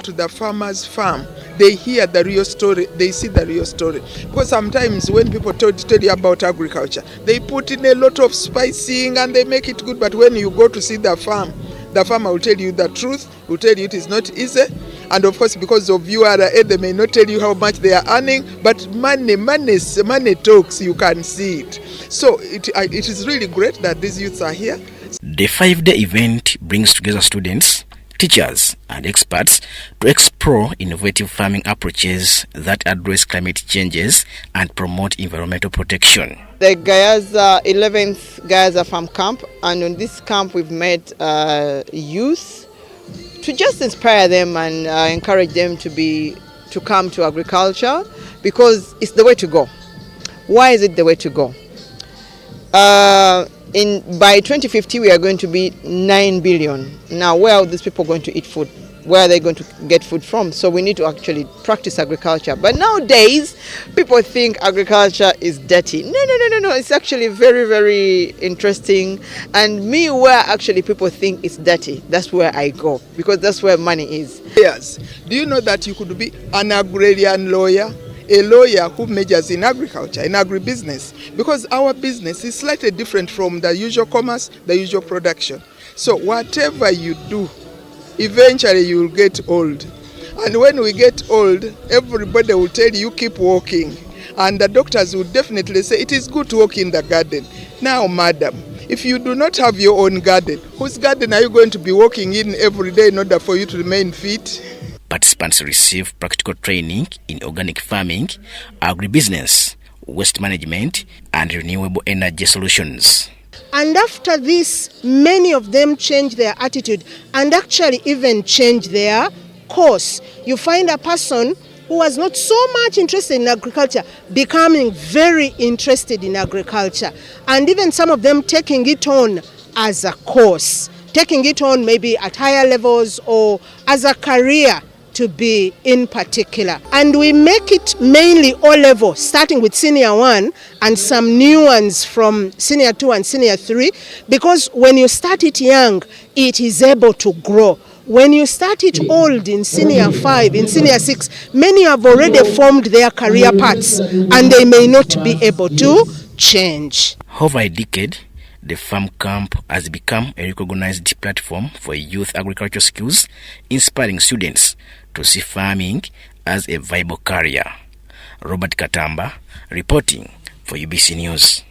To the farmer's farm, they hear the real story, they see the real story. Because sometimes when people tell you about agriculture, they put in a lot of spicing and they make it good, but when you go to see the farmer will tell you the truth, will tell you it is not easy. And of course, because of URA, they may not tell you how much they are earning, but money talks, you can see it. So it is really great that these youths are here. The 5-day event brings together students, teachers and experts to explore innovative farming approaches that address climate changes and promote environmental protection. The Gayaza 11th Gayaza Farm Camp, and on this camp we've met youth to just inspire them and encourage them to come to agriculture, because it's the way to go. Why is it the way to go? By 2050 we are going to be 9 billion. Now where are these people going to eat food? Where are they going to get food from? So we need to actually practice agriculture. But nowadays people think agriculture is dirty. No. It's actually very, very interesting. And me, where actually people think it's dirty, that's where I go, because that's where money is. Yes. Do you know that you could be an agrarian lawyer? A lawyer who majors in agriculture, in agribusiness, because our business is slightly different from the usual commerce, the usual production. So whatever you do, eventually you will get old. And when we get old, everybody will tell you keep walking. And the doctors will definitely say it is good to walk in the garden. Now, madam, if you do not have your own garden, whose garden are you going to be walking in every day in order for you to remain fit? Participants receive practical training in organic farming, agribusiness, waste management, and renewable energy solutions. And after this, many of them change their attitude and actually even change their course. You find a person who was not so much interested in agriculture becoming very interested in agriculture, and even some of them taking it on as a course, taking it on maybe at higher levels or as a career to be in particular. And we make it mainly O-level, starting with senior 1 and some new ones from senior 2 and senior 3, because when you start it young, it is able to grow. When you start it old in senior 5, in senior 6, many have already formed their career paths and they may not be able to change. Over a decade, the farm camp has become a recognized platform for youth agricultural skills, inspiring students to see farming as a viable career. Robert Katamba reporting for UBC News.